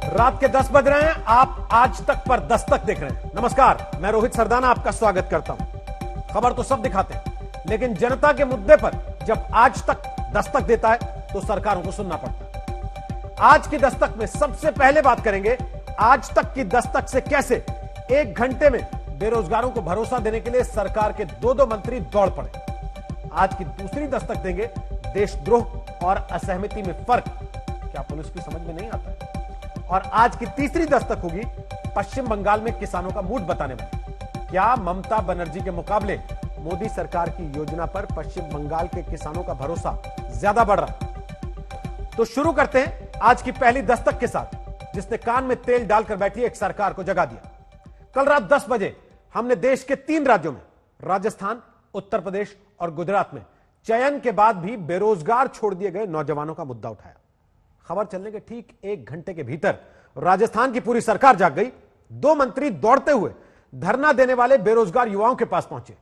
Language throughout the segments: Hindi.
रात के 10 बज रहे हैं। आप आज तक पर दस्तक देख रहे हैं। नमस्कार, मैं रोहित सरदाना आपका स्वागत करता हूं। खबर तो सब दिखाते हैं, लेकिन जनता के मुद्दे पर जब आज तक दस्तक देता है तो सरकारों को सुनना पड़ता है। आज की दस्तक में सबसे पहले बात करेंगे आज तक की दस्तक से कैसे एक घंटे में बेरोजगारों को भरोसा देने के लिए सरकार के दो मंत्री दौड़ पड़े। आज की दूसरी दस्तक देंगे देशद्रोह और असहमति में फर्क, क्या पुलिस की समझ में नहीं आता है। और आज की तीसरी दस्तक होगी पश्चिम बंगाल में किसानों का मूड बताने वाली। क्या ममता बनर्जी के मुकाबले मोदी सरकार की योजना पर पश्चिम बंगाल के किसानों का भरोसा ज्यादा बढ़ रहा है। तो शुरू करते हैं आज की पहली दस्तक के साथ, जिसने कान में तेल डालकर बैठी एक सरकार को जगा दिया। कल रात 10 बजे हमने देश के 3 राज्यों में, राजस्थान, उत्तर प्रदेश और गुजरात में चयन के बाद भी बेरोजगार छोड़ दिए गए नौजवानों का मुद्दा उठाया। खबर चलने के ठीक 1 घंटे के भीतर राजस्थान की पूरी सरकार जाग गई। 2 मंत्री दौड़ते हुए धरना देने वाले बेरोजगार युवाओं के पास पहुंचे।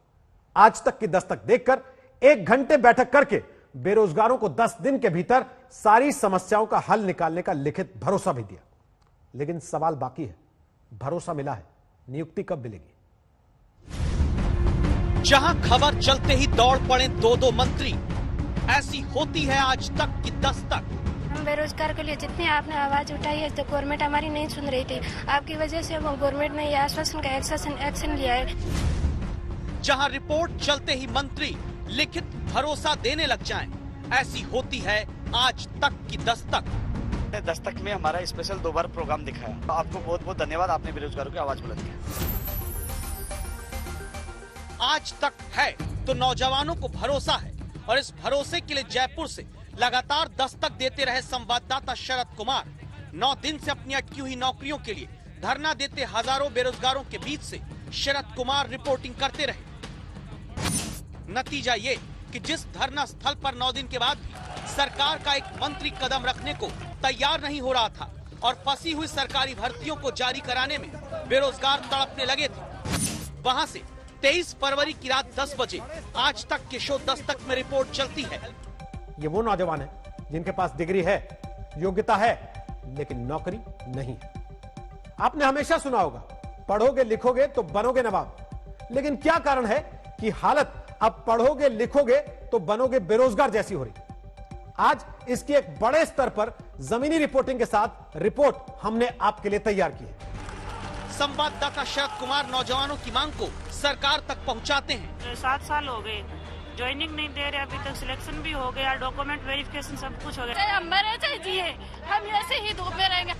आज तक की दस्तक देखकर 1 घंटे बैठक करके बेरोजगारों को 10 दिन के भीतर सारी समस्याओं का हल निकालने का लिखित भरोसा भी दिया। लेकिन सवाल बाकी है, भरोसा मिला है, नियुक्ति कब मिलेगी? जहां खबर चलते ही दौड़ पड़े 2 मंत्री, ऐसी होती है आज तक की दस्तक। हम बेरोजगार के लिए जितनी आपने आवाज उठाई है, तो गवर्नमेंट हमारी नहीं सुन रही थी। आपकी वजह से गवर्नमेंट ने यह आश्वासन का एक्शन लिया है। जहां रिपोर्ट चलते ही मंत्री लिखित भरोसा देने लग जाएं, ऐसी होती है आज तक की दस्तक। दस्तक में हमारा स्पेशल 2 बार प्रोग्राम दिखाया। तो आपको बहुत बहुत धन्यवाद, आपने बेरोजगारों की आवाज बुलंद की। आज तक है तो नौजवानों को भरोसा है, और इस भरोसे के लिए जयपुर से लगातार दस्तक देते रहे संवाददाता शरद कुमार 9 दिन से अपनी अटकी हुई नौकरियों के लिए धरना देते हजारों बेरोजगारों के बीच से शरद कुमार रिपोर्टिंग करते रहे। नतीजा ये कि जिस धरना स्थल पर 9 दिन के बाद सरकार का एक मंत्री कदम रखने को तैयार नहीं हो रहा था और फंसी हुई सरकारी भर्तियों को जारी कराने में बेरोजगार तड़पने लगे थे, वहां से 23 फरवरी की रात 10 बजे आज तक के शो दस्तक में रिपोर्ट चलती है। ये वो नौजवान है जिनके पास डिग्री है, योग्यता है, लेकिन नौकरी नहीं है। आपने हमेशा सुना होगा, पढ़ोगे लिखोगे तो बनोगे नवाब। लेकिन क्या कारण है कि हालत अब पढ़ोगे लिखोगे तो बनोगे बेरोजगार जैसी हो रही? आज इसकी एक बड़े स्तर पर जमीनी रिपोर्टिंग के साथ रिपोर्ट हमने आपके लिए तैयार की है। संवाददाता शरद कुमार नौजवानों की मांग को सरकार तक पहुंचाते हैं। 7 साल हो गए, ज्वाइनिंग नहीं दे रहे, अभी तक सिलेक्शन भी हो गया, डॉक्यूमेंट वेरिफिकेशन सब कुछ हो गया। हम मरे चाहिए, हम ऐसे ही धूप में रहेंगे।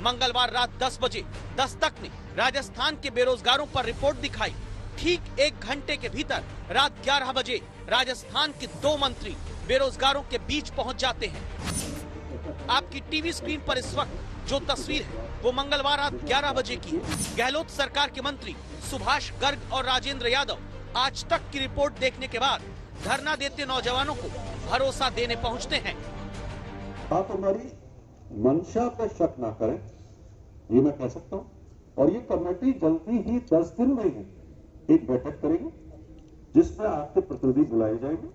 मंगलवार रात 10 बजे दस्तक ने राजस्थान के बेरोजगारों पर रिपोर्ट दिखाई। ठीक 1 घंटे के भीतर रात 11 बजे राजस्थान के 2 मंत्री बेरोजगारों के बीच पहुंच जाते हैं। आपकी टीवी स्क्रीन पर इस वक्त जो तस्वीर है वो मंगलवार रात 11 बजे की है। गहलोत सरकार के मंत्री सुभाष गर्ग और राजेंद्र यादव आज तक की रिपोर्ट देखने के बाद धरना देते नौजवानों को भरोसा देने पहुंचते हैं। आप हमारी मंशा पर शक ना करें, ये मैं कह सकता हूं। और ये कमेटी जल्दी ही 10 दिन में ही एक बैठक करेगी, जिसमें आपके प्रतिनिधि बुलाए जाएंगे।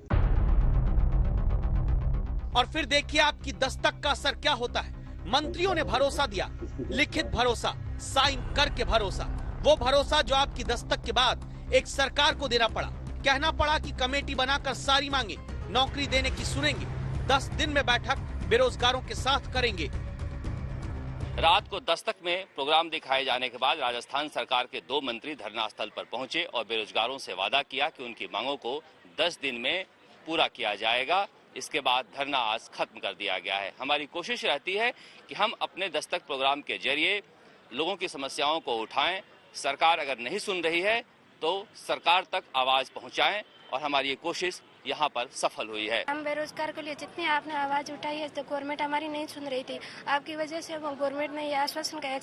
और फिर देखिए आपकी दस्तक का असर क्या होता है। मंत्रियों ने भरोसा दिया, लिखित भरोसा, साइन करके भरोसा। वो भरोसा जो आपकी दस्तक के बाद एक सरकार को देना पड़ा। कहना पड़ा कि कमेटी बनाकर सारी मांगे नौकरी देने की सुनेंगे, 10 दिन में बैठक बेरोजगारों के साथ करेंगे। रात को दस्तक में प्रोग्राम दिखाए जाने के बाद राजस्थान सरकार के 2 मंत्री धरना स्थल पर पहुंचे और बेरोजगारों से वादा किया कि उनकी मांगों को 10 दिन में पूरा किया जाएगा। इसके बाद धरना आज खत्म कर दिया गया है। हमारी कोशिश रहती है कि हम अपने दस्तक प्रोग्राम के जरिए लोगों की समस्याओं को उठाएं। सरकार अगर नहीं सुन रही है तो सरकार तक आवाज पहुंचाएं, और हमारी ये कोशिश यहाँ पर सफल हुई है। हम बेरोजगार के लिए जितनी आपने आवाज उठाई है, तो गवर्नमेंट हमारी नहीं सुन रही थी। आपकी वजह से गवर्नमेंट ने यह आश्वासन का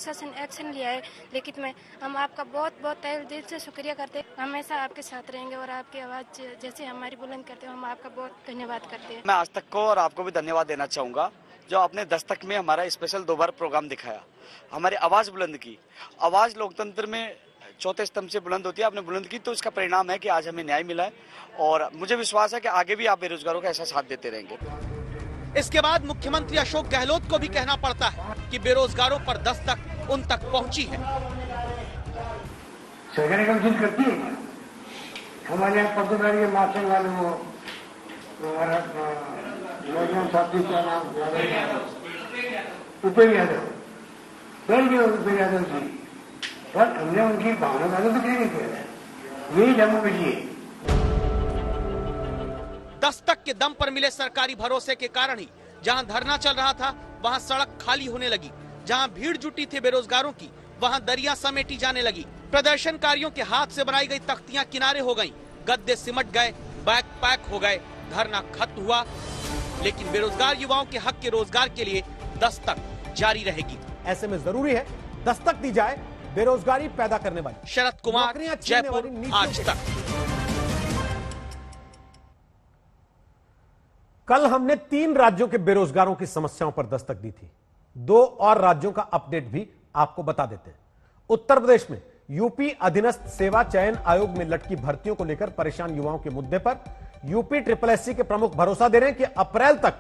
एक्शन लिया है लिखित में। हम आपका बहुत बहुत तहे दिल से शुक्रिया करते हैं। हमेशा आपके साथ रहेंगे और आपकी आवाज जैसे हमारी बुलंद करते हो, हम आपका बहुत धन्यवाद करते हैं। मैं आज तक को और आपको भी धन्यवाद देना चाहूँगा, जो आपने दस्तक में हमारा स्पेशल 2 बार प्रोग्राम दिखाया, हमारी आवाज बुलंद की। आवाज लोकतंत्र में चौथे स्तंभ से बुलंद होती है, आपने बुलंद की, तो इसका परिणाम है कि आज हमें न्याय मिला है। और मुझे विश्वास है कि आगे भी आप बेरोजगारों का ऐसा साथ देते रहेंगे। इसके बाद मुख्यमंत्री अशोक गहलोत को भी कहना पड़ता है कि बेरोजगारों पर दस्तक उन तक पहुंची है। सरकारें कम करती है। हमारे यहाँ पत्रकार के मास्टर वाले वो हमारा नौजवान साथी का नाम उपेंद्र यादव, उपेंद्र यादव जी, पर हमने उनकी भावना का तो नहीं किया, यही जम्मू कश्मीर। दस्तक के दम पर मिले सरकारी भरोसे के कारण ही जहां धरना चल रहा था वहां सड़क खाली होने लगी, जहां भीड़ जुटी थी बेरोजगारों की वहां दरिया समेटी जाने लगी। प्रदर्शनकारियों के हाथ से बनाई गई तख्तियां किनारे हो गईं, गद्दे सिमट गए, बैग पैक हो गए, धरना खत्म हुआ। लेकिन बेरोजगार युवाओं के हक के रोजगार के लिए दस्तक जारी रहेगी। ऐसे में जरूरी है दस्तक दी जाए बेरोजगारी पैदा करने वाली। शरद कुमार, जयपुर, आज तक। कल हमने 3 राज्यों के बेरोजगारों की समस्याओं पर दस्तक दी थी। 2 और राज्यों का अपडेट भी आपको बता देते हैं। उत्तर प्रदेश में यूपी अधीनस्थ सेवा चयन आयोग में लटकी भर्तियों को लेकर परेशान युवाओं के मुद्दे पर यूपी SSSC के प्रमुख भरोसा दे रहे हैं कि अप्रैल तक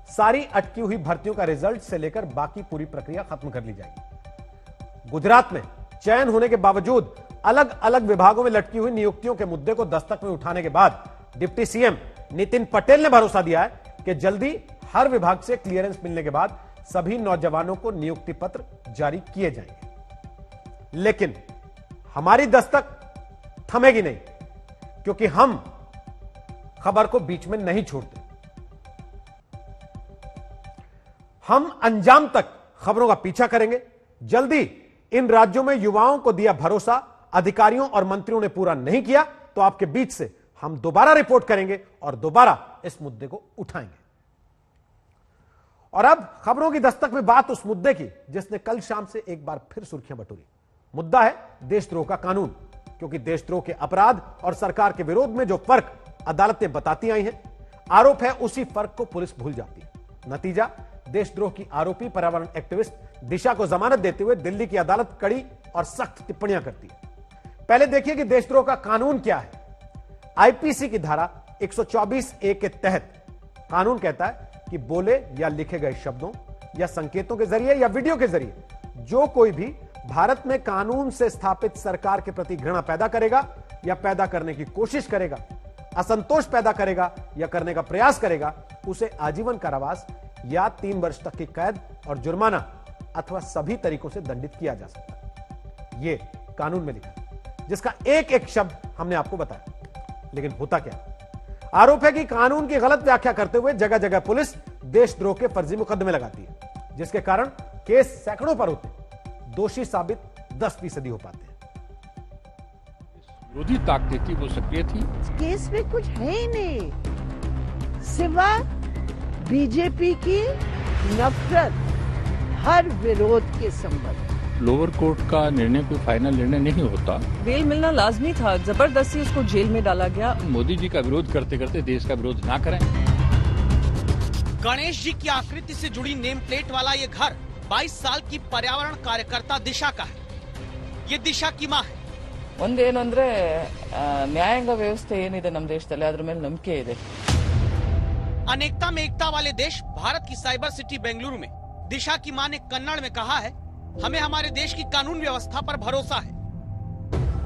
सारी अटकी हुई भर्तियों का रिजल्ट से लेकर बाकी पूरी प्रक्रिया खत्म कर ली जाएगी। गुजरात में चयन होने के बावजूद अलग अलग विभागों में लटकी हुई नियुक्तियों के मुद्दे को दस्तक में उठाने के बाद डिप्टी सीएम नितिन पटेल ने भरोसा दिया है कि जल्दी हर विभाग से क्लियरेंस मिलने के बाद सभी नौजवानों को नियुक्ति पत्र जारी किए जाएंगे। लेकिन हमारी दस्तक थमेगी नहीं, क्योंकि हम खबर को बीच में नहीं छोड़ते। हम अंजाम तक खबरों का पीछा करेंगे। जल्दी इन राज्यों में युवाओं को दिया भरोसा अधिकारियों और मंत्रियों ने पूरा नहीं किया तो आपके बीच से हम दोबारा रिपोर्ट करेंगे और दोबारा इस मुद्दे को उठाएंगे। और अब खबरों की दस्तक में बात उस मुद्दे की जिसने कल शाम से एक बार फिर सुर्खियां बटोरी। मुद्दा है देशद्रोह का कानून, क्योंकि देशद्रोह के अपराध और सरकार के विरोध में जो फर्क अदालतें बताती आई हैं, आरोप है उसी फर्क को पुलिस भूल जाती है। नतीजा, देशद्रोह की आरोपी पर्यावरण एक्टिविस्ट दिशा को जमानत देते हुए दिल्ली की अदालत कड़ी और सख्त टिप्पणियां करती है। पहले देखिए कि देशद्रोह का कानून क्या है। आईपीसी की धारा 124A के तहत कानून कहता है कि बोले या लिखे गए शब्दों या संकेतों के जरिए या वीडियो के जरिए जो कोई भी भारत में कानून से स्थापित सरकार के प्रति घृणा पैदा करेगा या पैदा करने की कोशिश करेगा, असंतोष पैदा करेगा या करने का प्रयास करेगा, उसे आजीवन कारावास या 3 वर्ष तक की कैद और जुर्माना अथवा सभी तरीकों से दंडित किया जा सकता है। यह कानून में लिखा है, जिसका एक एक शब्द हमने आपको बताया। लेकिन होता क्या? आरोप है कि कानून की गलत व्याख्या करते हुए जगह जगह पुलिस देशद्रोह के फर्जी मुकदमे लगाती है, जिसके कारण केस सैकड़ों पर होते हैं, दोषी साबित 10% हो पाते हैं। विरोधी ताकतें थी वो सक्रिय थी। केस में कुछ है ही नहीं सिवा बीजेपी की नफरत, हर विरोध के संबंध। लोअर कोर्ट का निर्णय कोई फाइनल निर्णय नहीं होता। बेल मिलना लाजमी था, जबरदस्ती उसको जेल में डाला गया। मोदी जी का विरोध करते करते देश का विरोध ना करें। गणेश जी की आकृति से जुड़ी नेम प्लेट वाला ये घर 22 साल की पर्यावरण कार्यकर्ता दिशा का है। ये दिशा की माँ है। ಒಂದೇನು ಅಂದ್ರೆ ನ್ಯಾಯಾಂಗ ವ್ಯವಸ್ಥೆ ಏನಿದೆ ನಮ್ಮ ದೇಶದಲ್ಲಿ ಅದರ ಮೇಲೆ ನಂಬಿಕೆ ಇದೆ। अनेकता में एकता वाले देश भारत की साइबर सिटी बेंगलुरु में दिशा की मां ने कन्नड़ में कहा है, हमें हमारे देश की कानून व्यवस्था पर भरोसा है।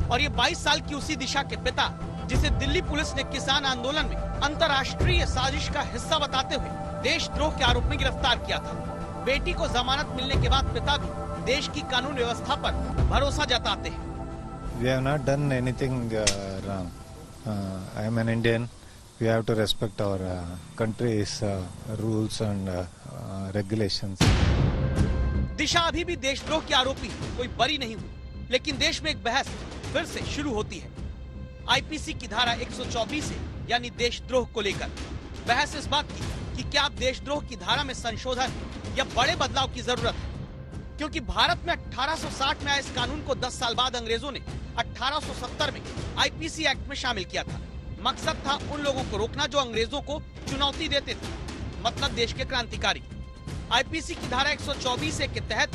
और ये 22 साल की उसी दिशा के पिता, जिसे दिल्ली पुलिस ने किसान आंदोलन में अंतर्राष्ट्रीय साजिश का हिस्सा बताते हुए देशद्रोह के आरोप में गिरफ्तार किया था। बेटी को जमानत मिलने के बाद पिता भी देश की कानून व्यवस्था पर भरोसा जताते हैं। We have not done anything wrong. I am an Indian. We have to respect our country's rules and regulations. दिशा अभी भी देशद्रोह की आरोपी कोई बरी नहीं हुई, लेकिन देश में एक बहस फिर से शुरू होती है। आईपीसी की धारा 124 है, यानी देशद्रोह को लेकर बहस इस बात की कि क्या अब देशद्रोह की धारा में संशोधन या बड़े बदलाव की जरूरत है, क्योंकि भारत में 1860 में आए इस कानून को 10 साल बाद अंग्रेजों ने 1870 में आईपीसी एक्ट में शामिल किया था। मकसद था उन लोगों को रोकना जो अंग्रेजों को चुनौती देते थे, मतलब देश के क्रांतिकारी। आईपीसी की धारा 124A के तहत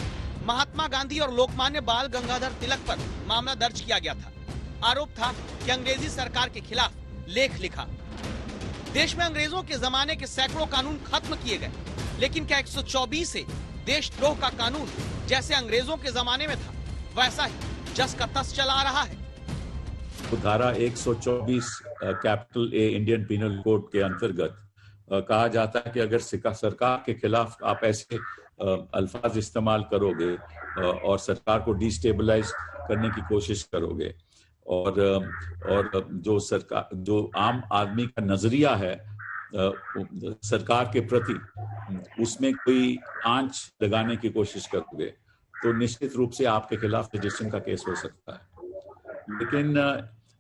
महात्मा गांधी और लोकमान्य बाल गंगाधर तिलक पर मामला दर्ज किया गया था। आरोप था कि अंग्रेजी सरकार के खिलाफ लेख लिखा। देश में अंग्रेजों के जमाने के सैकड़ों कानून खत्म किए गए, लेकिन क्या 124 से देशद्रोह का कानून जैसे अंग्रेजों के जमाने में था वैसा ही जस का तस चला आ रहा है? धारा 124 capital A Indian penal code के अंतर्गत कहा जाता है कि अगर सरकार के खिलाफ आप ऐसे अल्फाज इस्तेमाल करोगे और सरकार को डिस्टेबलाइज करने की कोशिश करोगे और जो आम आदमी का नजरिया है सरकार के प्रति उसमें कोई आंच लगाने की कोशिश करोगे तो निश्चित रूप से आपके खिलाफ सेडिशन का केस हो सकता है। लेकिन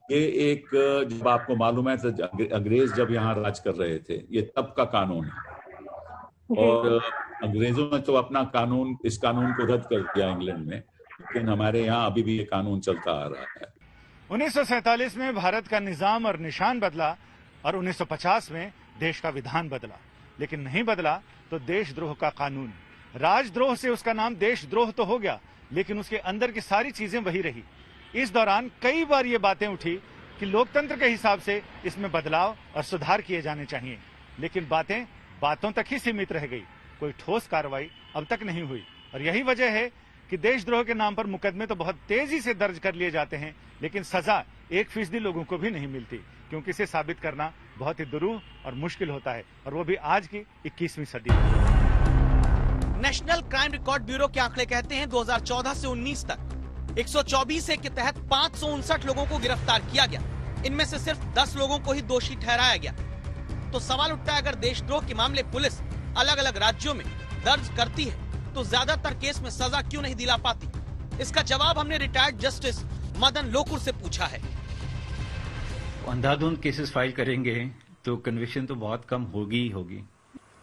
ये एक जब आपको मालूम है तो अंग्रेज जब यहाँ राज कर रहे थे ये तब का कानून है और अंग्रेजों ने तो अपना कानून इस कानून को रद्द कर दिया इंग्लैंड में, लेकिन हमारे यहाँ अभी भी ये कानून चलता आ रहा है। 1947 में भारत का निजाम और निशान बदला और 1950 में देश का विधान बदला, लेकिन नहीं बदला तो देशद्रोह का कानून। राजद्रोह से उसका नाम देशद्रोह तो हो गया, लेकिन उसके अंदर की सारी चीजें वही रही। इस दौरान कई बार ये बातें उठी कि लोकतंत्र के हिसाब से इसमें बदलाव और सुधार किए जाने चाहिए, लेकिन बातें बातों तक ही सीमित रह गई, कोई ठोस कार्रवाई अब तक नहीं हुई। और यही वजह है कि देशद्रोह के नाम पर मुकदमे तो बहुत तेजी से दर्ज कर लिए जाते हैं, लेकिन सजा 1% लोगों को भी नहीं मिलती, क्योंकि इसे साबित करना बहुत ही दुरूह और मुश्किल होता है, और वो भी आज की 21वीं सदी में। नेशनल क्राइम रिकॉर्ड ब्यूरो के आंकड़े कहते हैं 2014 से 19 तक 124 ए के तहत 559 लोगों को गिरफ्तार किया गया। इनमें से सिर्फ 10 लोगों को ही दोषी ठहराया गया। तो सवाल उठता है, अगर देशद्रोह के मामले पुलिस अलग अलग राज्यों में दर्ज करती है तो ज्यादातर केस में सजा क्यों नहीं दिला पाती? इसका जवाब हमने रिटायर्ड जस्टिस मदन लोकुर से पूछा है। अंधाधुंध केसेस फाइल करेंगे तो कन्विक्शन तो बहुत कम होगी ही होगी।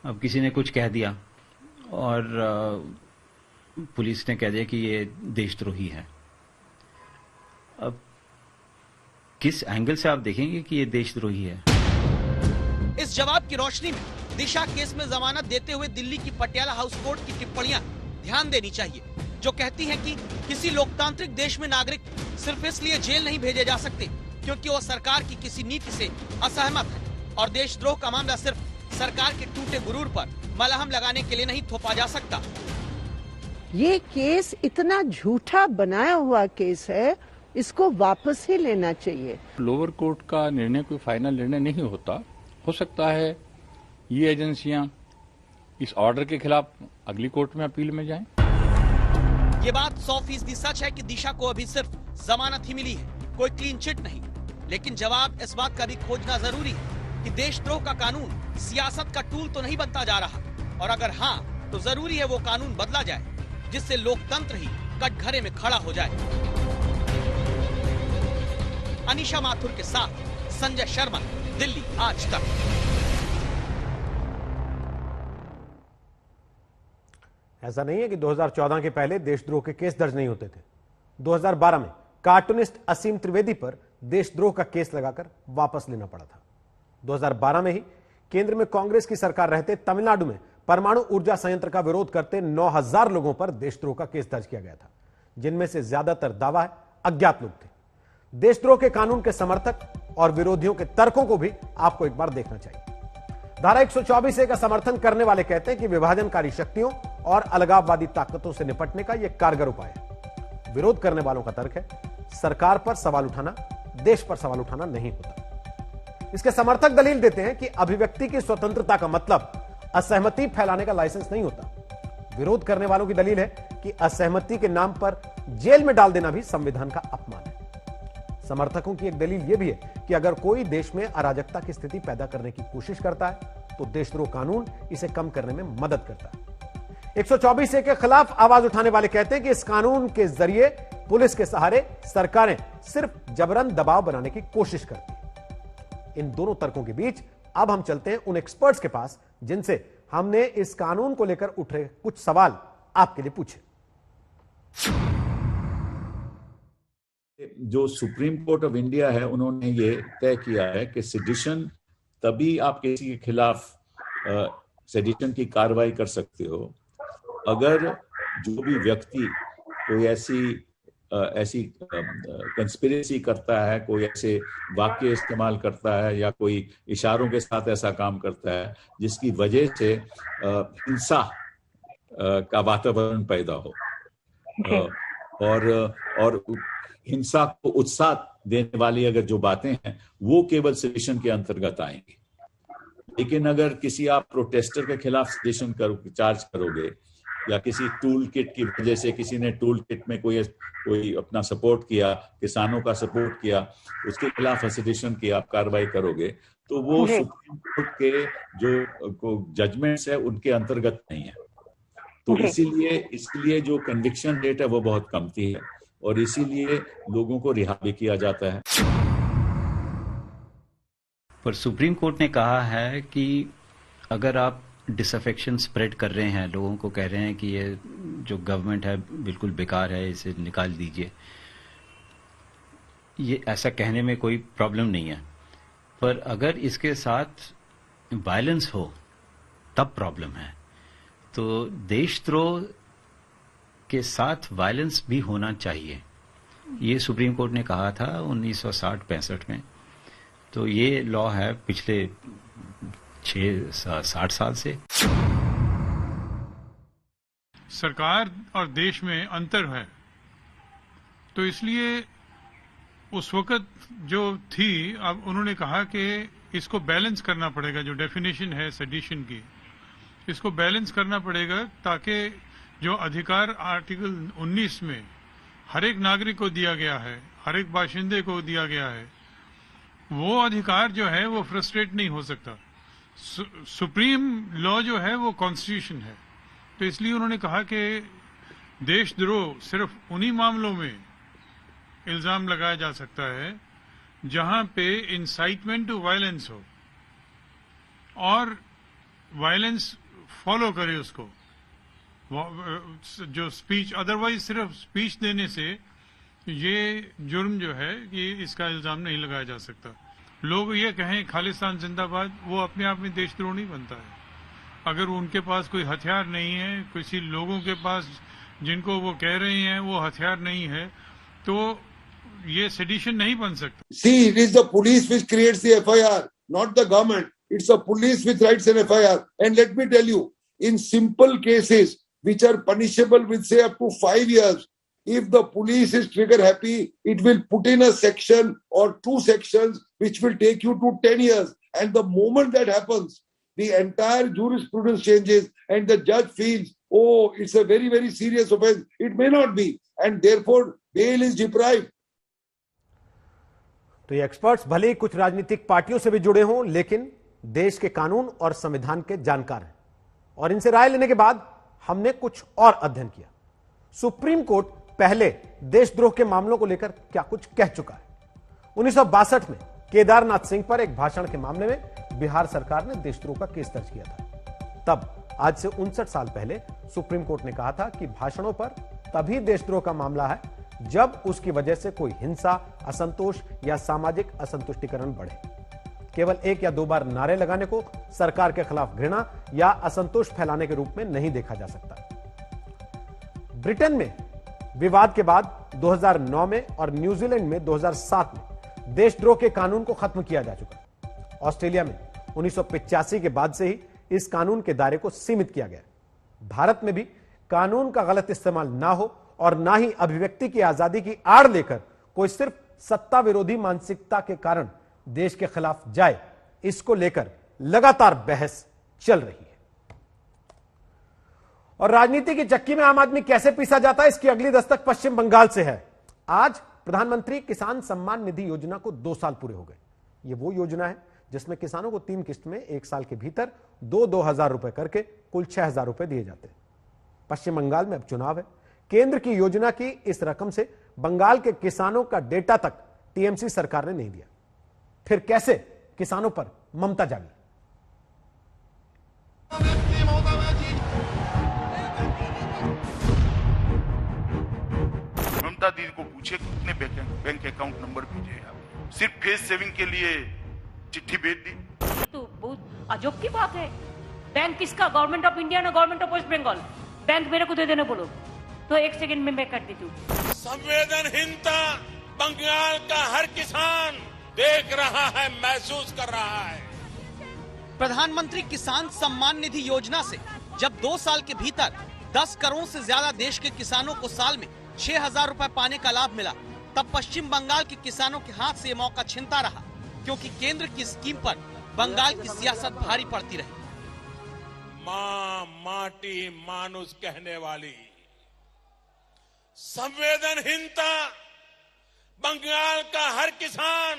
अब किसी ने कुछ कह दिया और पुलिस ने कह दिया कि ये देशद्रोही है, अब किस एंगल से आप देखेंगे कि ये देशद्रोही है? इस जवाब की रोशनी में दिशा केस में जमानत देते हुए दिल्ली की पटियाला हाउस कोर्ट की टिप्पणियां ध्यान देनी चाहिए, जो कहती हैं कि किसी लोकतांत्रिक देश में नागरिक सिर्फ इसलिए जेल नहीं भेजे जा सकते क्योंकि वो सरकार की किसी नीति से असहमत है, और देशद्रोह का मामला सिर्फ सरकार के टूटे गुरूर पर मलहम लगाने के लिए नहीं थोपा जा सकता। ये केस इतना झूठा बनाया हुआ केस है, इसको वापस ही लेना चाहिए। लोअर कोर्ट का निर्णय कोई फाइनल निर्णय नहीं होता। हो सकता है ये एजेंसियां इस ऑर्डर के खिलाफ अगली कोर्ट में अपील में जाएं। ये बात 100% सच है कि दिशा को अभी सिर्फ जमानत ही मिली है, कोई क्लीन चिट नहीं। लेकिन जवाब इस बात का भी खोजना जरूरी है कि देशद्रोह का कानून सियासत का टूल तो नहीं बनता जा रहा, और अगर हाँ तो जरूरी है वो कानून बदला जाए जिससे लोकतंत्र ही कटघरे में खड़ा हो जाए। अनीशा माथुर के साथ संजय शर्मा, दिल्ली आज तक। ऐसा नहीं है कि 2014 के पहले देशद्रोह के केस दर्ज नहीं होते थे। 2012 में कार्टूनिस्ट असीम त्रिवेदी पर देशद्रोह का केस लगाकर वापस लेना पड़ा था। 2012 में ही केंद्र में कांग्रेस की सरकार रहते तमिलनाडु में परमाणु ऊर्जा संयंत्र का विरोध करते 9000 लोगों पर देशद्रोह का केस दर्ज किया गया था, जिनमें से ज्यादातर दावा है अज्ञात लोग थे। देशद्रोह के कानून के समर्थक और विरोधियों के तर्कों को भी आपको एक बार देखना चाहिए। धारा 124 का समर्थन करने वाले कहते हैं कि विभाजनकारी शक्तियों और अलगाववादी ताकतों से निपटने का यह कारगर उपाय है। विरोध करने वालों का तर्क है सरकार पर सवाल उठाना देश पर सवाल उठाना नहीं होता। इसके समर्थक दलील देते हैं कि अभिव्यक्ति की स्वतंत्रता का मतलब असहमति फैलाने का लाइसेंस नहीं होता। विरोध करने वालों की दलील है कि असहमति के नाम पर जेल में डाल देना भी संविधान का अपमान है। समर्थकों की एक दलील यह भी है कि अगर कोई देश में अराजकता की स्थिति पैदा करने की कोशिश करता है तो देशद्रोह कानून इसे कम करने में मदद करता है। 124 के खिलाफ आवाज उठाने वाले कहते हैं कि इस कानून के जरिए पुलिस के सहारे सरकारें सिर्फ जबरन दबाव बनाने की कोशिश करती है। इन दोनों तर्कों के बीच अब हम चलते हैं उन एक्सपर्ट्स के पास जिनसे हमने इस कानून को लेकर उठे कुछ सवाल आपके लिए पूछे। जो सुप्रीम कोर्ट ऑफ इंडिया है उन्होंने ये तय किया है कि सेडिशन तभी आप किसी के खिलाफ सेडिशन की कार्रवाई कर सकते हो अगर जो भी व्यक्ति कोई ऐसी ऐसी कंस्पिरेसी करता है, कोई ऐसे वाक्य इस्तेमाल करता है या कोई इशारों के साथ ऐसा काम करता है जिसकी वजह से हिंसा का वातावरण पैदा हो और हिंसा को उत्साह देने वाली अगर जो बातें हैं वो केवल सेडिशन के अंतर्गत आएंगी। लेकिन अगर किसी आप प्रोटेस्टर के खिलाफ सेडिशन चार्ज करोगे या किसी टूल किट की वजह से किसी ने टूल किट में कोई अपना सपोर्ट किया, किसानों का सपोर्ट किया, उसके खिलाफ सेडिशन की आप कार्रवाई करोगे तो वो सुप्रीम कोर्ट के जो जजमेंट्स है उनके अंतर्गत नहीं है। तो इसीलिए जो कन्विक्शन रेट है वो बहुत कम थी है और इसीलिए लोगों को रिहा भी किया जाता है। पर सुप्रीम कोर्ट ने कहा है कि अगर आप डिसअफेक्शन स्प्रेड कर रहे हैं, लोगों को कह रहे हैं कि ये जो गवर्नमेंट है बिल्कुल बेकार है, इसे निकाल दीजिए, ये ऐसा कहने में कोई प्रॉब्लम नहीं है, पर अगर इसके साथ वायलेंस हो तब प्रॉब्लम है। तो देशद्रोह के साथ वायलेंस भी होना चाहिए, ये सुप्रीम कोर्ट ने कहा था 1960-65 में। तो ये लॉ है पिछले 60 साल से। सरकार और देश में अंतर है, तो इसलिए उस वक्त जो थी, अब उन्होंने कहा कि इसको बैलेंस करना पड़ेगा। जो डेफिनेशन है सेडिशन की, इसको बैलेंस करना पड़ेगा ताकि जो अधिकार आर्टिकल 19 में हर एक नागरिक को दिया गया है, हर एक बाशिंदे को दिया गया है, वो अधिकार जो है वो फ्रस्ट्रेट नहीं हो सकता। सुप्रीम लॉ जो है वो कॉन्स्टिट्यूशन है। तो इसलिए उन्होंने कहा कि देशद्रोह सिर्फ उन्हीं मामलों में इल्जाम लगाया जा सकता है जहां पे इंसाइटमेंट टू वायलेंस हो और वायलेंस फॉलो करे उसको, जो स्पीच, अदरवाइज सिर्फ स्पीच देने से ये जुर्म जो है कि इसका इल्जाम नहीं लगाया जा सकता। लोग ये कहें खालिस्तान जिंदाबाद, वो अपने आप में देशद्रोह नहीं बनता है। अगर उनके पास कोई हथियार नहीं है, किसी लोगों के पास जिनको वो कह रहे हैं वो हथियार नहीं है, तो ये सेडिशन नहीं बन सकता। See, it is the police which creates the FIR, not the government. It's the police which writes an FIR. And let me tell you, in simple cases which are punishable with say up to 5 years, if the police is trigger happy, it will put in a section or 2 sections which will take you to 10 years. And the moment that happens, the entire jurisprudence changes and the judge feels, oh, it's a very, very serious offense. It may not be. And therefore, bail is deprived. तो ये एक्सपर्ट्स भले ही कुछ राजनीतिक पार्टियों से भी जुड़े हों, लेकिन देश के कानून और संविधान के जानकार हैं। और इनसे राय लेने के बाद हमने कुछ और अध्ययन किया। सुप्रीम कोर्ट पहले देशद्रोह के मामलों को लेकर क्या कुछ कह चुका है। 1962 में केदारनाथ सिंह पर एक भाषण के मामले में बिहार सरकार ने देशद्रोह का केस दर्ज किया था। तब आज से 59 साल पहले सुप्रीम कोर्ट ने कहा था कि भाषणों पर तभी देशद्रोह का मामला है जब उसकी वजह से कोई हिंसा, असंतोष या सामाजिक असंतुष्टिकरण बढ़े। केवल 1 या 2 बार नारे लगाने को सरकार के खिलाफ घृणा या असंतोष फैलाने के रूप में नहीं देखा जा सकता। ब्रिटेन में विवाद के बाद 2009 में और न्यूजीलैंड में 2007 में देशद्रोह के कानून को खत्म किया जा चुका। ऑस्ट्रेलिया में 1985 के बाद से ही इस कानून के दायरे को सीमित किया गया। भारत में भी कानून का गलत इस्तेमाल ना हो और ना ही अभिव्यक्ति की आजादी की आड़ लेकर कोई सिर्फ सत्ता विरोधी मानसिकता के कारण देश के खिलाफ जाए, इसको लेकर लगातार बहस चल रही है। और राजनीति की चक्की में आम आदमी कैसे पीसा जाता है, इसकी अगली दस्तक पश्चिम बंगाल से है। आज प्रधानमंत्री किसान सम्मान निधि योजना को 2 साल पूरे हो गए। यह वो योजना है जिसमें किसानों को 3 किस्त में 1 साल के भीतर 2-2 हजार रुपए करके कुल 6 हजार रुपए दिए जाते हैं। पश्चिम बंगाल में अब चुनाव है। केंद्र की योजना की इस रकम से बंगाल के किसानों का डेटा तक टीएमसी सरकार ने नहीं दिया। फिर कैसे किसानों पर ममता जागी? ममता दीदी को पूछे कितने बैंक अकाउंट नंबर भेजे आप, सिर्फ फेस सेविंग के लिए चिट्ठी भेज दी। तो बहुत अजब की बात है। बैंक किसका? गवर्नमेंट ऑफ इंडिया ना government of West Bengal? Bank मेरे को दे देने बोलो। तो 1 सेकंड में मैं कर देती हूँ। संवेदनहीनता बंगाल का हर किसान देख रहा है, महसूस कर रहा है। प्रधानमंत्री किसान सम्मान निधि योजना से जब 2 साल के भीतर 10 करोड़ से ज्यादा देश के किसानों को साल में 6,000 रुपए पाने का लाभ मिला, तब पश्चिम बंगाल के किसानों के हाथ से ये मौका छिनता रहा, क्योंकि केंद्र की स्कीम पर बंगाल की सियासत भारी पड़ती रही। माँ माटी मानुष कहने वाली संवेदनहीनता बंगाल का हर किसान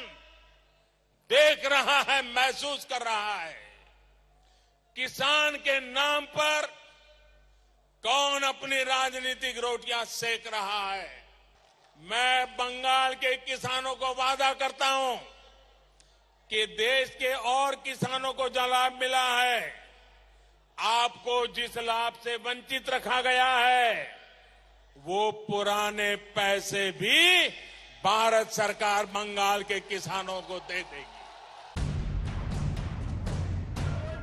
देख रहा है, महसूस कर रहा है। किसान के नाम पर कौन अपनी राजनीतिक रोटियां सेक रहा है। मैं बंगाल के किसानों को वादा करता हूं कि देश के और किसानों को जो लाभ मिला है, आपको जिस लाभ से वंचित रखा गया है, वो पुराने पैसे भी भारत सरकार बंगाल के किसानों को दे देगी।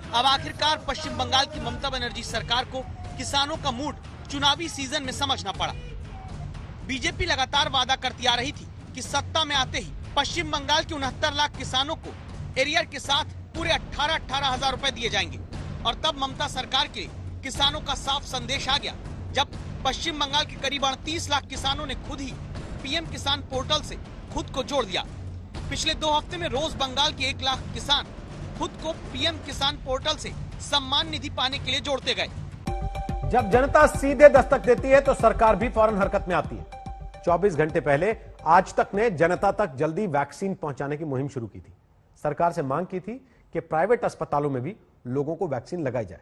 अब आखिरकार पश्चिम बंगाल की ममता बनर्जी सरकार को किसानों का मूड चुनावी सीजन में समझना पड़ा। बीजेपी लगातार वादा करती आ रही थी कि सत्ता में आते ही पश्चिम बंगाल के 69 लाख किसानों को एरियर के साथ पूरे 18,000 रुपए दिए जाएंगे। और तब ममता सरकार के किसानों का साफ संदेश आ गया, जब पश्चिम बंगाल के करीब 38 लाख किसानों ने खुद ही पीएम किसान पोर्टल से खुद को जोड़ दिया। पिछले 2 हफ्ते में रोज बंगाल के 1 लाख किसान खुद को पीएम किसान पोर्टल से सम्मान निधि पाने के लिए जोड़ते गए। जब जनता सीधे दस्तक देती है तो सरकार भी फौरन हरकत में आती है। 24 घंटे पहले आज तक ने जनता तक जल्दी वैक्सीन पहुंचाने की मुहिम शुरू की थी। सरकार से मांग की थी कि प्राइवेट अस्पतालों में भी लोगों को वैक्सीन लगाई जाए।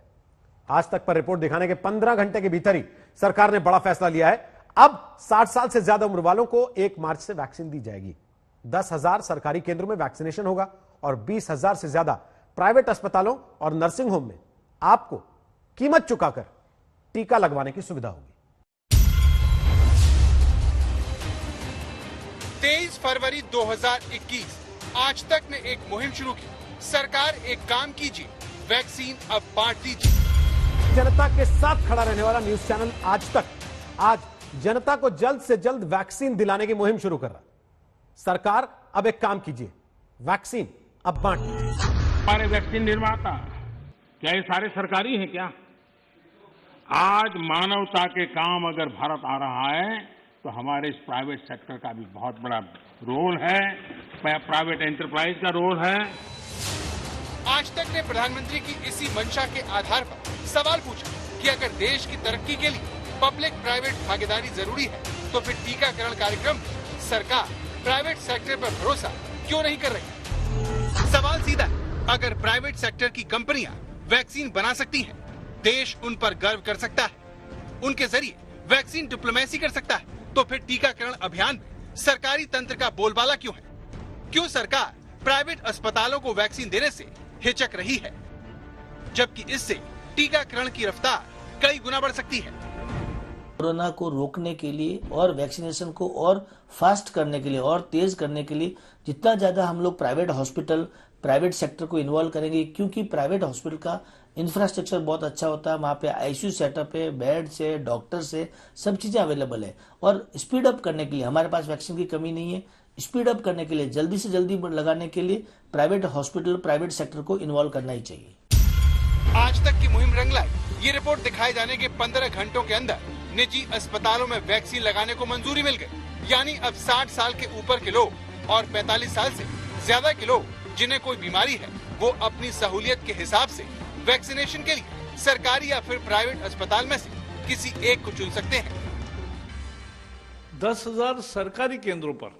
आज तक पर रिपोर्ट दिखाने के 15 घंटे के भीतर ही सरकार ने बड़ा फैसला लिया है। अब 60 साल से ज्यादा उम्र वालों को 1 मार्च से वैक्सीन दी जाएगी। 10,000 सरकारी केंद्रों में वैक्सीनेशन होगा और 20,000 से ज्यादा प्राइवेट अस्पतालों और नर्सिंग होम में आपको कीमत चुकाकर टीका लगवाने की सुविधा होगी। 23 फरवरी 2021 आज तक ने एक मुहिम शुरू की। सरकार एक काम कीजिए, वैक्सीन अब बांट दीजिए। जनता के साथ खड़ा रहने वाला न्यूज चैनल आज तक आज जनता को जल्द से जल्द वैक्सीन दिलाने की मुहिम शुरू कर रहा है। सरकार अब एक काम कीजिए, वैक्सीन अब बांट दीजिए। हमारे वैक्सीन निर्माता क्या ये सारे सरकारी हैं क्या? आज मानवता के काम अगर भारत आ रहा है तो हमारे इस प्राइवेट सेक्टर का भी बहुत बड़ा रोल है, प्राइवेट एंटरप्राइज का रोल है। आज तक ने प्रधानमंत्री की इसी मंशा के आधार पर सवाल पूछा कि अगर देश की तरक्की के लिए पब्लिक प्राइवेट भागीदारी जरूरी है तो फिर टीकाकरण कार्यक्रम सरकार प्राइवेट सेक्टर पर भरोसा क्यों नहीं कर रही? सवाल सीधा है, अगर प्राइवेट सेक्टर की कंपनियां वैक्सीन बना सकती हैं, देश उन पर गर्व कर सकता है, उनके जरिए वैक्सीन डिप्लोमेसी कर सकता है, तो फिर टीकाकरण अभियान में सरकारी तंत्र का बोलबाला क्यों है? क्यों सरकार प्राइवेट अस्पतालों को वैक्सीन देने से हिचक रही है, जबकि इससे टीकाकरण की रफ्तार कई गुना बढ़ सकती है? कोरोना को रोकने के लिए और वैक्सीनेशन को और फास्ट करने के लिए और तेज करने के लिए जितना ज्यादा हम लोग प्राइवेट हॉस्पिटल प्राइवेट सेक्टर को इन्वॉल्व करेंगे, क्योंकि प्राइवेट हॉस्पिटल का इंफ्रास्ट्रक्चर बहुत अच्छा होता है, वहाँ पे आईसीयू सेटअप है, बेड से डॉक्टर से सब चीजें अवेलेबल है। और स्पीड अप करने के लिए हमारे पास वैक्सीन की कमी नहीं है। स्पीड अप करने के लिए जल्दी से जल्दी लगाने के लिए प्राइवेट हॉस्पिटल प्राइवेट सेक्टर को इन्वॉल्व करना ही चाहिए। आज तक की मुहिम रंग लाई। ये रिपोर्ट दिखाए जाने के 15 घंटों के अंदर निजी अस्पतालों में वैक्सीन लगाने को मंजूरी मिल गई। यानी अब 60 साल के ऊपर के लोग और 45 साल से ज्यादा के लोग जिन्हें कोई बीमारी है, वो अपनी सहूलियत के हिसाब से वैक्सीनेशन के लिए सरकारी या फिर प्राइवेट अस्पताल में से किसी एक को चुन सकते हैं। 10,000 सरकारी केंद्रों पर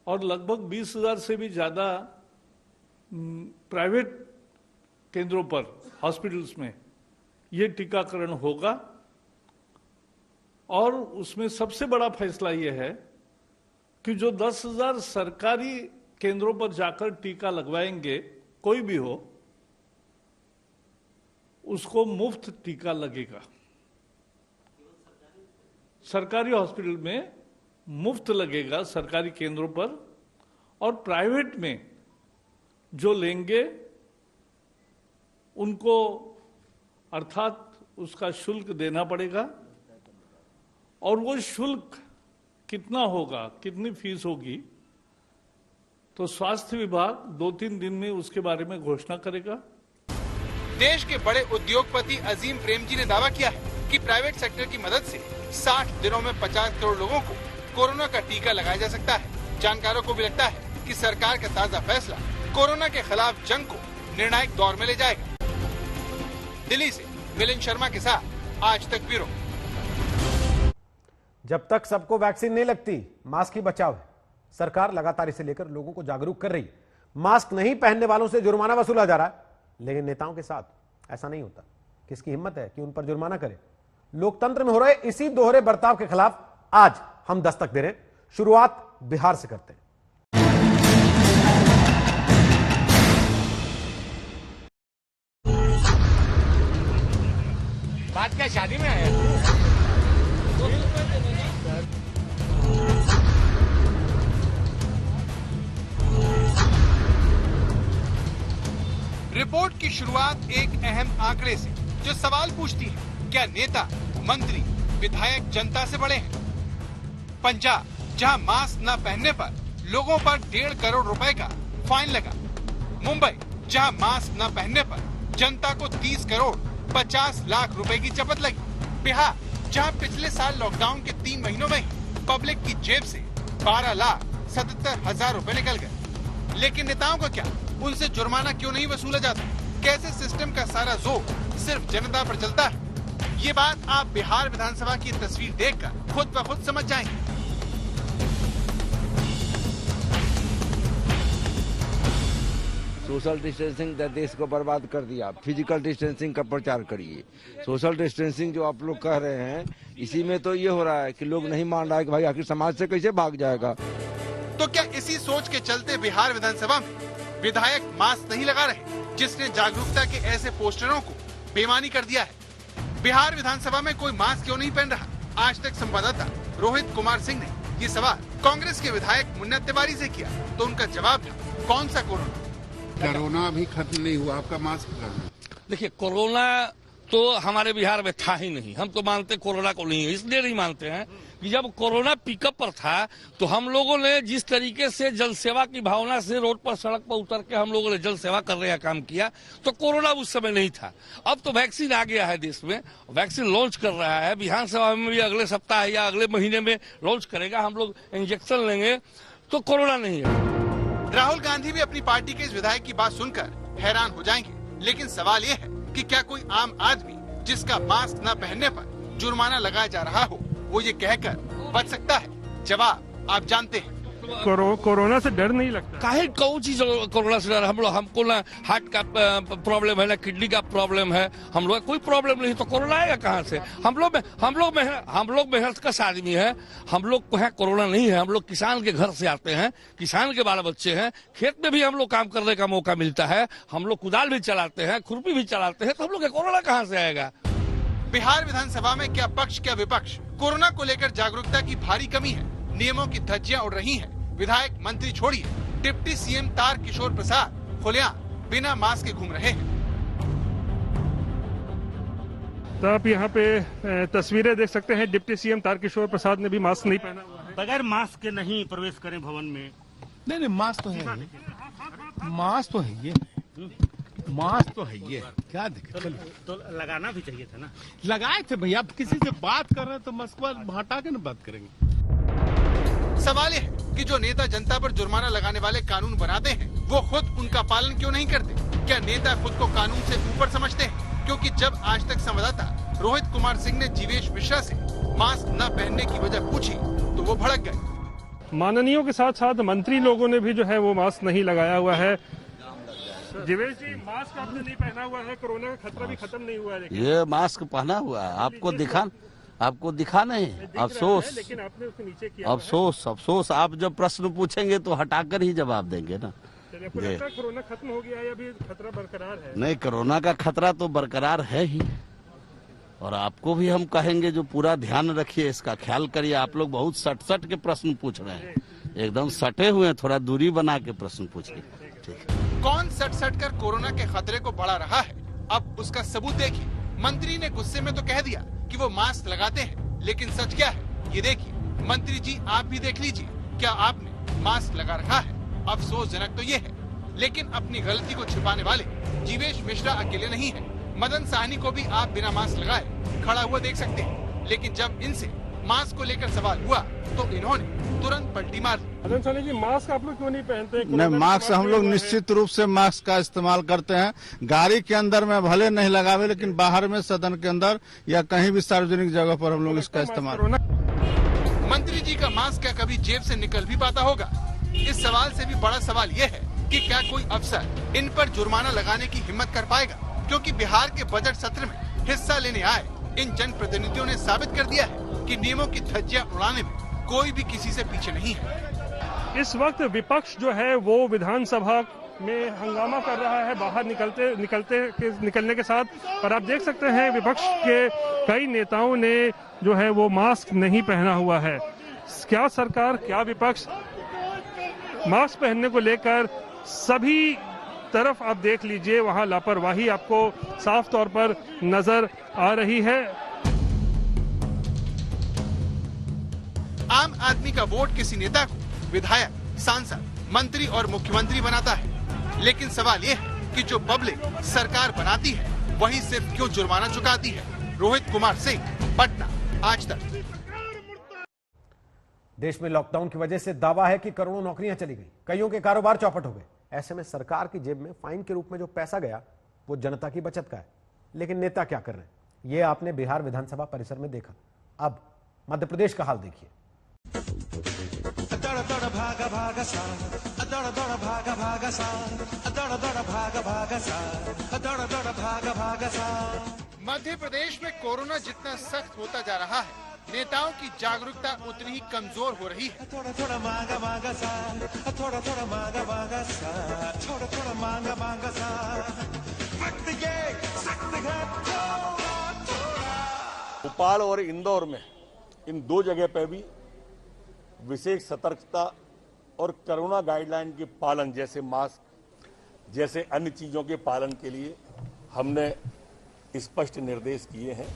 और लगभग 20,000 से भी ज्यादा प्राइवेट केंद्रों पर हॉस्पिटल्स में ये टीकाकरण होगा। और उसमें सबसे बड़ा फैसला ये है कि जो 10,000 सरकारी केंद्रों पर जाकर टीका लगवाएंगे, कोई भी हो, उसको मुफ्त टीका लगेगा। सरकारी हॉस्पिटल में मुफ्त लगेगा सरकारी केंद्रों पर, और प्राइवेट में जो लेंगे उनको अर्थात उसका शुल्क देना पड़ेगा। और वो शुल्क कितना होगा, कितनी फीस होगी, तो स्वास्थ्य विभाग 2-3 दिन में उसके बारे में घोषणा करेगा। देश के बड़े उद्योगपति अजीम प्रेमजी ने दावा किया है कि प्राइवेट सेक्टर की मदद से 60 दिनों में 50 करोड़ लोगों को कोरोना का टीका लगाया जा सकता है। जानकारों को भी लगता है कि सरकार का ताजा फैसला कोरोना के खिलाफ जंग को निर्णायक दौर में ले जाएगा। दिल्ली से मिलिंद शर्मा के साथ आज तक ब्यूरो। जब तक सबको वैक्सीन नहीं लगती, मास्क ही बचाव है। सरकार लगातार इसे लेकर लोगों को जागरूक कर रही है। मास्क नहीं पहनने वालों से जुर्माना वसूला जा रहा है, लेकिन नेताओं के साथ ऐसा नहीं होता। किसकी हिम्मत है कि उन पर जुर्माना करे? लोकतंत्र में हो रहे इसी दोहरे बर्ताव के खिलाफ आज हम दस्तक दे रहे हैं। शुरुआत बिहार से करते हैं। बात क्या शादी में आया? रिपोर्ट की शुरुआत एक अहम आंकड़े से, जो सवाल पूछती है, क्या नेता, मंत्री, विधायक जनता से बड़े हैं? पंजाब, जहां मास्क न पहनने पर लोगों पर 1.5 करोड़ रुपए का फाइन लगा। मुंबई, जहां मास्क न पहनने पर जनता को 30 करोड़ 50 लाख रुपए की चपत लगी। बिहार, जहां पिछले साल लॉकडाउन के 3 महीनों में ही पब्लिक की जेब से 12,77,000 रुपए निकल गए। लेकिन नेताओं का क्या? उनसे जुर्माना क्यों नहीं वसूला जाता? कैसे सिस्टम का सारा जोर सिर्फ जनता पर चलता है? ये बात आप बिहार विधानसभा की तस्वीर देखकर खुद ब खुद समझ जाएंगे। सोशल डिस्टेंसिंग देश को बर्बाद कर दिया। फिजिकल डिस्टेंसिंग का प्रचार करिए। सोशल डिस्टेंसिंग जो आप लोग कह रहे हैं, इसी में तो ये हो रहा है कि लोग नहीं मान रहा है कि भाई आखिर समाज से कैसे भाग जाएगा। तो क्या इसी सोच के चलते बिहार विधानसभा में विधायक मास्क नहीं लगा रहे, जिसने जागरूकता के ऐसे पोस्टरों को बेमानी कर दिया है? बिहार विधानसभा में कोई मास्क क्यों नहीं पहन रहा? आज तक संवाददाता रोहित कुमार सिंह ने ये सवाल कांग्रेस के विधायक मुन्ना तिवारी से किया, तो उनका जवाब था, कौन सा कोरोना? कोरोना अभी खत्म नहीं हुआ, आपका मास्क करना। देखिए, कोरोना तो हमारे बिहार में था ही नहीं। हम तो मानते कोरोना को नहीं है। इसलिए नहीं मानते हैं कि जब कोरोना पिकअप पर था तो हम लोगों ने जिस तरीके से जल सेवा की भावना से रोड पर, सड़क पर उतर के हम लोगों ने जल सेवा कर रहे काम किया, तो कोरोना उस समय नहीं था। अब तो वैक्सीन आ गया है, देश में वैक्सीन लॉन्च कर रहा है। विधानसभा में भी अगले सप्ताह या अगले महीने में लॉन्च करेगा। हम लोग इंजेक्शन लेंगे तो कोरोना नहीं है। राहुल गांधी भी अपनी पार्टी के इस विधायक की बात सुनकर हैरान हो जाएंगे। लेकिन सवाल ये है कि क्या कोई आम आदमी जिसका मास्क न पहनने पर जुर्माना लगाया जा रहा हो, वो ये कहकर बच सकता है? जवाब आप जानते हैं। कोरोना से डर नहीं लगता? काहे कौन चीज कोरोना से डर? हमको ना हार्ट का प्रॉब्लम है, ना किडनी का प्रॉब्लम है। हम लोग कोई प्रॉब्लम नहीं, तो कोरोना आएगा कहाँ से? हम लोग मेहनतकश आदमी है। हम लोग को है कोरोना नहीं है। हम लोग किसान के घर से आते हैं, किसान के बाल बच्चे हैं। खेत में भी हम लोग काम करने का मौका मिलता है। हम लोग कुदाल भी चलाते हैं, खुरपी भी चलाते हैं, तो हम लोग कोरोना कहाँ से आएगा? बिहार विधानसभा में क्या पक्ष क्या विपक्ष, कोरोना को लेकर जागरूकता की भारी कमी है। नियमों की धज्जियां उड़ रही हैं। विधायक मंत्री छोड़िए, डिप्टी सीएम तारकिशोर प्रसाद खुलेआम बिना मास्क के घूम रहे हैं। तो आप यहाँ पे तस्वीरें देख सकते हैं। डिप्टी सीएम तारकिशोर प्रसाद ने भी मास्क नहीं पहना हुआ है। बगैर मास्क के नहीं प्रवेश करें भवन में। नहीं, मास्क तो है, मास्क तो है ये, मास्क तो है ये, क्या दिक्कत? तो लगाना भी चाहिए था ना। लगाए थे भैया। आप किसी से बात कर रहे हैं तो मास्क हटा के ना बात करेंगे। सवाल यह है कि जो नेता जनता पर जुर्माना लगाने वाले कानून बनाते हैं, वो खुद उनका पालन क्यों नहीं करते? क्या नेता खुद को कानून से ऊपर समझते हैं? क्योंकि जब आज तक संवाददाता रोहित कुमार सिंह ने जीवेश मिश्रा से मास्क न पहनने की वजह पूछी, तो वो भड़क गए। माननीयों के साथ साथ मंत्री लोगों ने भी जो है वो मास्क नहीं लगाया हुआ है। जीवेश जी, मास्क आपने नहीं पहना हुआ है, कोरोना का खतरा भी खत्म नहीं हुआ है। ये मास्क पहना हुआ है, आपको दिखा नहीं? अफसोस, लेकिन आपने उसके नीचे किया। अफसोस। आप जब प्रश्न पूछेंगे तो हटाकर ही जवाब देंगे ना। कोरोना खत्म हो गया है, अभी खतरा बरकरार है? नहीं, कोरोना का खतरा तो बरकरार है ही। और आपको भी हम कहेंगे जो पूरा ध्यान रखिए, इसका ख्याल करिए। आप लोग बहुत सट के प्रश्न पूछ रहे हैं, एकदम सटे हुए हैं। थोड़ा दूरी बना के प्रश्न पूछिए। ठीक। कौन सट कर कोरोना के खतरे को बढ़ा रहा है, अब उसका सबूत देखिए। मंत्री ने गुस्से में तो कह दिया कि वो मास्क लगाते हैं, लेकिन सच क्या है? ये देखिए मंत्री जी, आप भी देख लीजिए, क्या आपने मास्क लगा रखा है? अफसोसजनक तो ये है, लेकिन अपनी गलती को छिपाने वाले जीवेश मिश्रा अकेले नहीं है। मदन साहनी को भी आप बिना मास्क लगाए खड़ा हुआ देख सकते हैं, लेकिन जब इनसे मास्क को लेकर सवाल हुआ तो इन्होंने तुरंत पलटी मार दी। मदन साहनी जी, मास्क आप लोग क्यों नहीं पहनते? नहीं, मास्क हम लोग निश्चित रूप से मास्क का इस्तेमाल करते हैं। गाड़ी के अंदर में भले नहीं लगावे, लेकिन बाहर में सदन के अंदर या कहीं भी सार्वजनिक जगह पर हम लोग इसका इस्तेमाल। मंत्री जी का मास्क क्या कभी जेब से निकल भी पाता होगा? इस सवाल से भी बड़ा सवाल ये है कि क्या कोई अफसर इन पर जुर्माना लगाने की हिम्मत कर पाएगा? क्योंकि बिहार के बजट सत्र में हिस्सा लेने आए इन जनप्रतिनिधियों ने साबित कर दिया है कि नियमों की धज्जियां उड़ाने में कोई भी किसी से पीछे नहीं है। इस वक्त विपक्ष जो है वो विधानसभा में हंगामा कर रहा है बाहर निकलने के साथ। और आप देख सकते हैं विपक्ष के कई नेताओं ने जो है वो मास्क नहीं पहना हुआ है। क्या सरकार, क्या विपक्ष मास्क पहनने को लेकर सभी तरफ आप देख लीजिए, वहां लापरवाही आपको साफ तौर पर नजर आ रही है। आम आदमी का वोट किसी नेता को विधायक, सांसद, मंत्री और मुख्यमंत्री बनाता है, लेकिन सवाल ये है कि जो पब्लिक सरकार बनाती है वही सिर्फ क्यों जुर्माना चुकाती है? रोहित कुमार सिंह, पटना, आज तक। देश में लॉकडाउन की वजह से दावा है कि करोड़ों नौकरियां चली गई, कईयों के कारोबार चौपट हो गए। ऐसे में सरकार की जेब में फाइन के रूप में जो पैसा गया वो जनता की बचत का है। लेकिन नेता क्या कर रहे हैं, ये आपने बिहार विधानसभा परिसर में देखा। अब मध्य प्रदेश का हाल देखिए। मध्य प्रदेश में कोरोना जितना सख्त होता जा रहा है, नेताओं की जागरूकता उतनी ही कमजोर हो रही है। भोपाल और इंदौर में इन दो जगह पे भी विशेष सतर्कता और कोरोना गाइडलाइन के पालन, जैसे मास्क जैसे अन्य चीजों के पालन के लिए हमने स्पष्ट निर्देश किए हैं।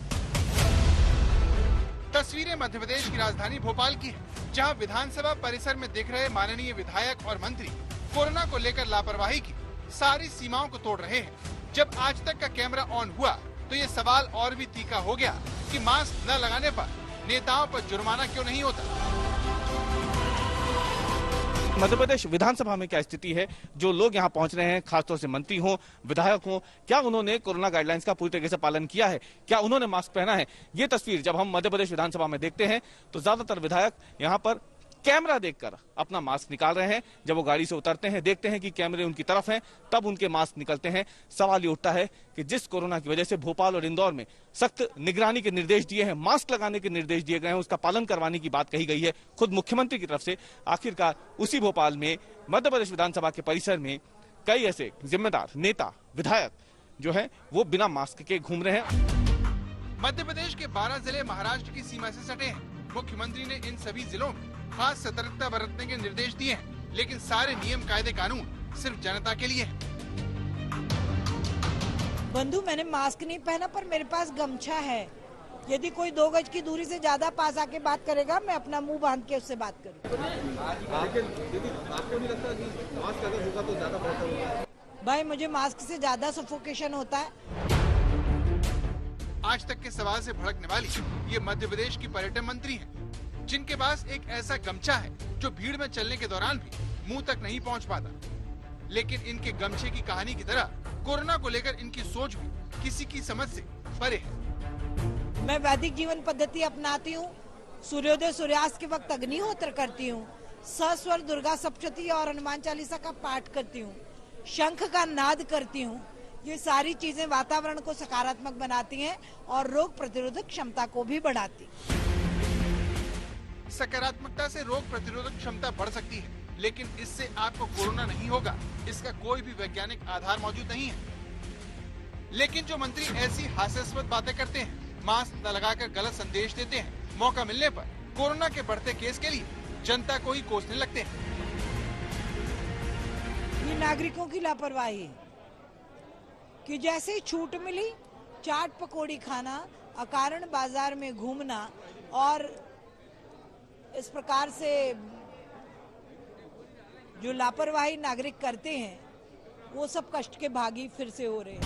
तस्वीरें मध्य प्रदेश की राजधानी भोपाल की है, जहां विधानसभा परिसर में दिख रहे माननीय विधायक और मंत्री कोरोना को लेकर लापरवाही की सारी सीमाओं को तोड़ रहे हैं। जब आज तक का कैमरा ऑन हुआ तो ये सवाल और भी तीखा हो गया कि मास्क न लगाने पर नेताओं पर जुर्माना क्यों नहीं होता। मध्य प्रदेश विधानसभा में क्या स्थिति है? जो लोग यहाँ पहुंच रहे हैं, खासतौर से मंत्री हों, विधायक हों, क्या उन्होंने कोरोना गाइडलाइंस का पूरी तरीके से पालन किया है? क्या उन्होंने मास्क पहना है? ये तस्वीर जब हम मध्य प्रदेश विधानसभा में देखते हैं तो ज्यादातर विधायक यहाँ पर कैमरा देखकर अपना मास्क निकाल रहे हैं। जब वो गाड़ी से उतरते हैं, देखते हैं कि कैमरे उनकी तरफ हैं, तब उनके मास्क निकलते हैं। सवाल ये उठता है कि जिस कोरोना की वजह से भोपाल और इंदौर में सख्त निगरानी के निर्देश दिए हैं, मास्क लगाने के निर्देश दिए गए हैं, उसका पालन करवाने की बात कही गई है खुद मुख्यमंत्री की तरफ से। आखिरकार उसी भोपाल में मध्य प्रदेश विधानसभा के परिसर में कई ऐसे जिम्मेदार नेता, विधायक जो है वो बिना मास्क के घूम रहे हैं। मध्य प्रदेश के 12 जिले महाराष्ट्र की सीमा से सटे हैं। मुख्यमंत्री ने इन सभी जिलों में खास सतर्कता बरतने के निर्देश दिए हैं, लेकिन सारे नियम, कायदे, कानून सिर्फ जनता के लिए हैं। बंधु, मैंने मास्क नहीं पहना पर मेरे पास गमछा है। यदि कोई 2 गज की दूरी से ज्यादा पास आके बात करेगा, मैं अपना मुंह बांध के उससे बात करूँ। आपको नहीं लगता कि मास्क अगर होगा तो ज्यादा बेहतर होगा? भाई, मुझे मास्क से ज्यादा सफोकेशन होता है। आज तक के सवाल से भड़कने वाली ये मध्य प्रदेश की पर्यटन मंत्री हैं, जिनके पास एक ऐसा गमछा है जो भीड़ में चलने के दौरान भी मुंह तक नहीं पहुंच पाता। लेकिन इनके गमछे की कहानी की तरह कोरोना को लेकर इनकी सोच भी किसी की समझ से परे है। मैं वैदिक जीवन पद्धति अपनाती हूँ। सूर्योदय सूर्यास्त के वक्त अग्निहोत्र करती हूँ। सस्वर दुर्गा सप्तशती और हनुमान चालीसा का पाठ करती हूँ। शंख का नाद करती हूँ। ये सारी चीजें वातावरण को सकारात्मक बनाती हैं और रोग प्रतिरोधक क्षमता को भी बढ़ाती। सकारात्मकता से रोग प्रतिरोधक क्षमता बढ़ सकती है, लेकिन इससे आपको कोरोना नहीं होगा, इसका कोई भी वैज्ञानिक आधार मौजूद नहीं है। लेकिन जो मंत्री ऐसी हास्यास्पद बातें करते हैं, मास्क न लगाकर गलत संदेश देते हैं, मौका मिलने पर कोरोना के बढ़ते केस के लिए जनता को ही कोसने लगते हैं। ये नागरिकों की लापरवाही है कि जैसे ही छूट मिली, चाट पकौड़ी खाना, अकारण बाजार में घूमना और इस प्रकार से जो लापरवाही नागरिक करते हैं वो सब कष्ट के भागी फिर से हो रहे हैं।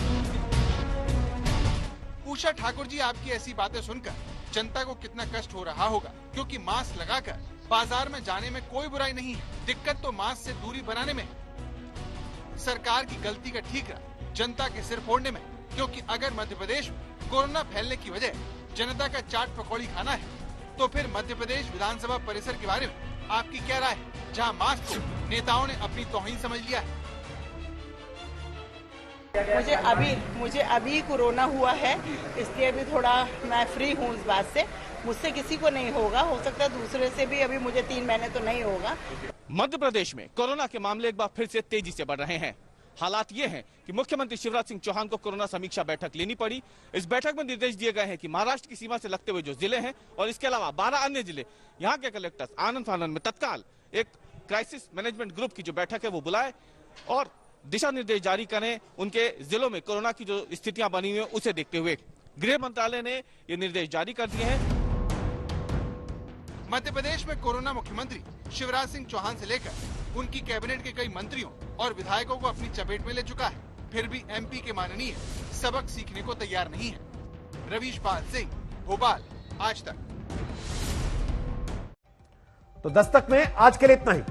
उषा ठाकुर जी, आपकी ऐसी बातें सुनकर जनता को कितना कष्ट हो रहा होगा, क्योंकि मास्क लगाकर बाजार में जाने में कोई बुराई नहीं है, दिक्कत तो मास्क से दूरी बनाने में है। सरकार की गलती का ठीकरा जनता के सिर फोड़ने में, क्योंकि अगर मध्य प्रदेश में कोरोना फैलने की वजह जनता का चाट पकौड़ी खाना है, तो फिर मध्य प्रदेश विधानसभा परिसर के बारे में आपकी क्या राय है, जहां मास्क को नेताओं ने अपनी तौहीन समझ लिया है। मुझे अभी कोरोना हुआ है, इसलिए भी थोड़ा मैं फ्री हूँ इस बात से। मुझसे किसी को नहीं होगा, हो सकता है दूसरे से भी, अभी मुझे 3 महीने तो नहीं होगा। मध्य प्रदेश में कोरोना के मामले एक बार फिर से तेजी से बढ़ रहे हैं। हालात ये हैं कि मुख्यमंत्री शिवराज सिंह चौहान को कोरोना समीक्षा बैठक लेनी पड़ी। इस बैठक में निर्देश दिए गए हैं कि महाराष्ट्र की सीमा से लगते हुए जो जिले हैं और इसके अलावा 12 अन्य जिले, यहाँ के कलेक्टर्स आनंद फानंद में तत्काल एक क्राइसिस मैनेजमेंट ग्रुप की जो बैठक है वो बुलाए और दिशा निर्देश जारी करें उनके जिलों में कोरोना की जो स्थितियां बनी हुई है उसे देखते हुए। गृह मंत्रालय ने ये निर्देश जारी कर दिए हैं। मध्य प्रदेश में कोरोना मुख्यमंत्री शिवराज सिंह चौहान से लेकर उनकी कैबिनेट के कई मंत्रियों और विधायकों को अपनी चपेट में ले चुका है। फिर भी एमपी के माननीय सबक सीखने को तैयार नहीं है। रवीश पाल सिंह, भोपाल, आज तक। तो दस्तक में आज के लिए इतना ही।